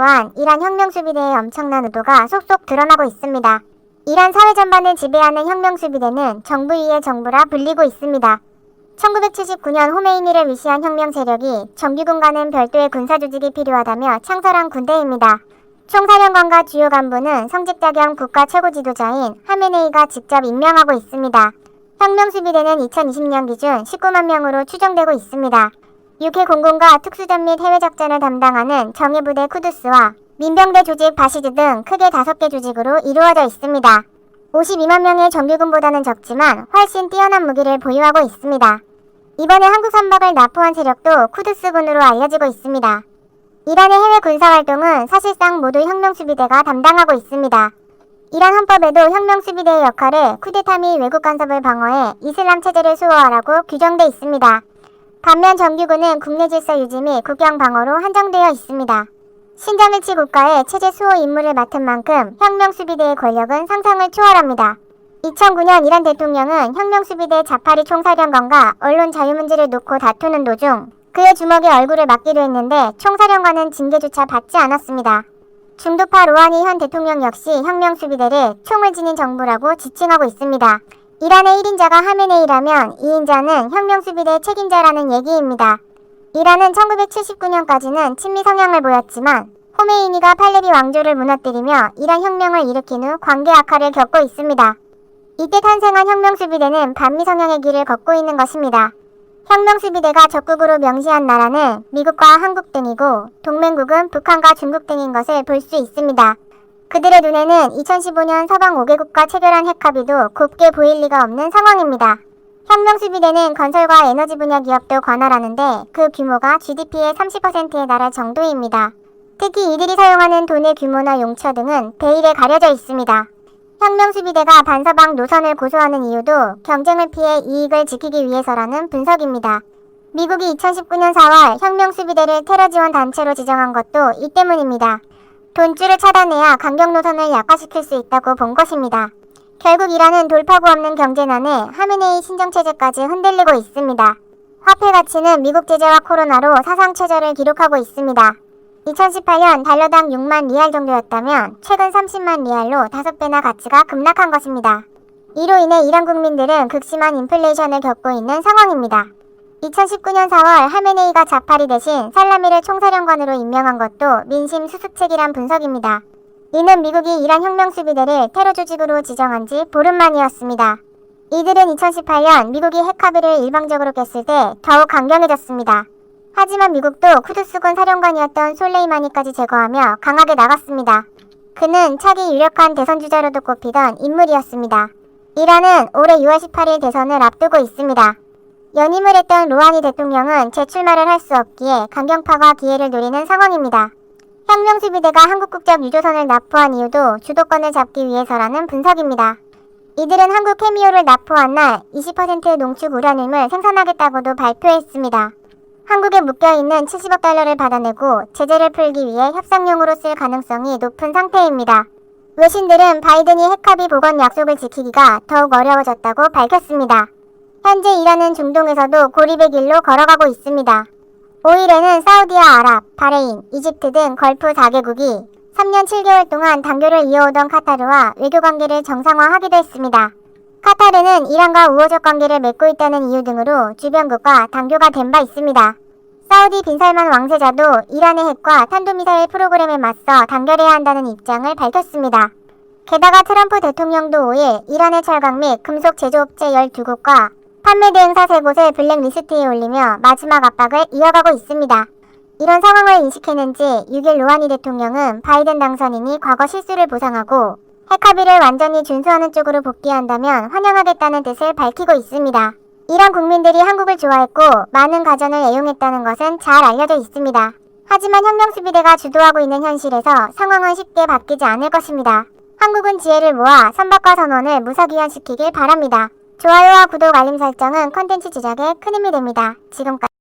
또한 이란 혁명수비대의 엄청난 의도가 속속 드러나고 있습니다. 이란 사회 전반을 지배하는 혁명수비대는 정부 위의 정부라 불리고 있습니다. 1979년 호메이니를 위시한 혁명 세력이 정규군과는 별도의 군사조직이 필요하다며 창설한 군대입니다. 총사령관과 주요 간부는 성직자 겸 국가 최고 지도자인 하메네이가 직접 임명하고 있습니다. 혁명수비대는 2020년 기준 19만 명으로 추정되고 있습니다. UK 공군과 특수전 및 해외작전을 담당하는 정예부대 쿠두스와 민병대 조직 바시드 등 크게 5개 조직으로 이루어져 있습니다. 52만 명의 정규군보다는 적지만 훨씬 뛰어난 무기를 보유하고 있습니다. 이번에 한국 선박을 납포한 세력도 쿠두스군으로 알려지고 있습니다. 이란의 해외 군사활동은 사실상 모두 혁명수비대가 담당하고 있습니다. 이란 헌법에도 혁명수비대의 역할을 쿠데타 및 외국 간섭을 방어해 이슬람 체제를 수호하라고 규정돼 있습니다. 반면 정규군은 국내 질서 유지 및 국경 방어로 한정되어 있습니다. 신장일치 국가의 체제 수호 임무를 맡은 만큼 혁명수비대의 권력은 상상을 초월합니다. 2009년 이란 대통령은 혁명수비대 자파리 총사령관과 언론 자유 문제를 놓고 다투는 도중 그의 주먹에 얼굴을 맞기도 했는데 총사령관은 징계조차 받지 않았습니다. 중도파 로하니 현 대통령 역시 혁명수비대를 총을 지닌 정부라고 지칭하고 있습니다. 이란의 1인자가 하메네이라면 2인자는 혁명수비대 책임자라는 얘기입니다. 이란은 1979년까지는 친미 성향을 보였지만 호메이니가 팔레비 왕조를 무너뜨리며 이란 혁명을 일으킨 후 관계 악화를 겪고 있습니다. 이때 탄생한 혁명수비대는 반미 성향의 길을 걷고 있는 것입니다. 혁명수비대가 적국으로 명시한 나라는 미국과 한국 등이고 동맹국은 북한과 중국 등인 것을 볼 수 있습니다. 그들의 눈에는 2015년 서방 5개국과 체결한 핵합의도 곱게 보일 리가 없는 상황입니다. 혁명수비대는 건설과 에너지 분야 기업도 관할하는데 그 규모가 GDP의 30%에 달할 정도입니다. 특히 이들이 사용하는 돈의 규모나 용처 등은 베일에 가려져 있습니다. 혁명수비대가 반서방 노선을 고수하는 이유도 경쟁을 피해 이익을 지키기 위해서라는 분석입니다. 미국이 2019년 4월 혁명수비대를 테러 지원 단체로 지정한 것도 이 때문입니다. 돈줄을 차단해야 강경 노선을 약화시킬 수 있다고 본 것입니다. 결국 이란은 돌파구 없는 경제난에 하메네이 신정체제까지 흔들리고 있습니다. 화폐 가치는 미국 제재와 코로나로 사상 최저를 기록하고 있습니다. 2018년 달러당 6만 리알 정도였다면 최근 30만 리알로 5배나 가치가 급락한 것입니다. 이로 인해 이란 국민들은 극심한 인플레이션을 겪고 있는 상황입니다. 2019년 4월 하메네이가 자파리 대신 살라미를 총사령관으로 임명한 것도 민심 수습책이란 분석입니다. 이는 미국이 이란 혁명수비대를 테러 조직으로 지정한 지 보름 만이었습니다. 이들은 2018년 미국이 핵합의를 일방적으로 깼을 때 더욱 강경해졌습니다. 하지만 미국도 쿠두스군 사령관이었던 솔레이마니까지 제거하며 강하게 나갔습니다. 그는 차기 유력한 대선주자로도 꼽히던 인물이었습니다. 이란은 올해 6월 18일 대선을 앞두고 있습니다. 연임을 했던 로하니 대통령은 재출마를 할 수 없기에 강경파가 기회를 노리는 상황입니다. 혁명수비대가 한국 국적 유조선을 납포한 이유도 주도권을 잡기 위해서라는 분석입니다. 이들은 한국 케미오를 납포한 날 20% 농축 우라늄을 생산하겠다고도 발표했습니다. 한국에 묶여있는 70억 달러를 받아내고 제재를 풀기 위해 협상용으로 쓸 가능성이 높은 상태입니다. 외신들은 바이든이 핵합의 복원 약속을 지키기가 더욱 어려워졌다고 밝혔습니다. 현재 이란은 중동에서도 고립의 길로 걸어가고 있습니다. 5일에는 사우디아아랍, 바레인, 이집트 등 걸프 4개국이 3년 7개월 동안 단교를 이어오던 카타르와 외교관계를 정상화하기도 했습니다. 카타르는 이란과 우호적 관계를 맺고 있다는 이유 등으로 주변국과 단교가 된 바 있습니다. 사우디 빈살만 왕세자도 이란의 핵과 탄도미사일 프로그램에 맞서 단결해야 한다는 입장을 밝혔습니다. 게다가 트럼프 대통령도 5일 이란의 철강 및 금속 제조업체 12곳과 판매 대행사 3곳을 블랙리스트에 올리며 마지막 압박을 이어가고 있습니다. 이런 상황을 인식했는지 6일 로하니 대통령은 바이든 당선인이 과거 실수를 보상하고 핵합의를 완전히 준수하는 쪽으로 복귀한다면 환영하겠다는 뜻을 밝히고 있습니다. 이란 국민들이 한국을 좋아했고 많은 가전을 애용했다는 것은 잘 알려져 있습니다. 하지만 혁명수비대가 주도하고 있는 현실에서 상황은 쉽게 바뀌지 않을 것입니다. 한국은 지혜를 모아 선박과 선원을 무사귀환시키길 바랍니다. 좋아요와 구독, 알림 설정은 컨텐츠 제작에 큰 힘이 됩니다. 지금까지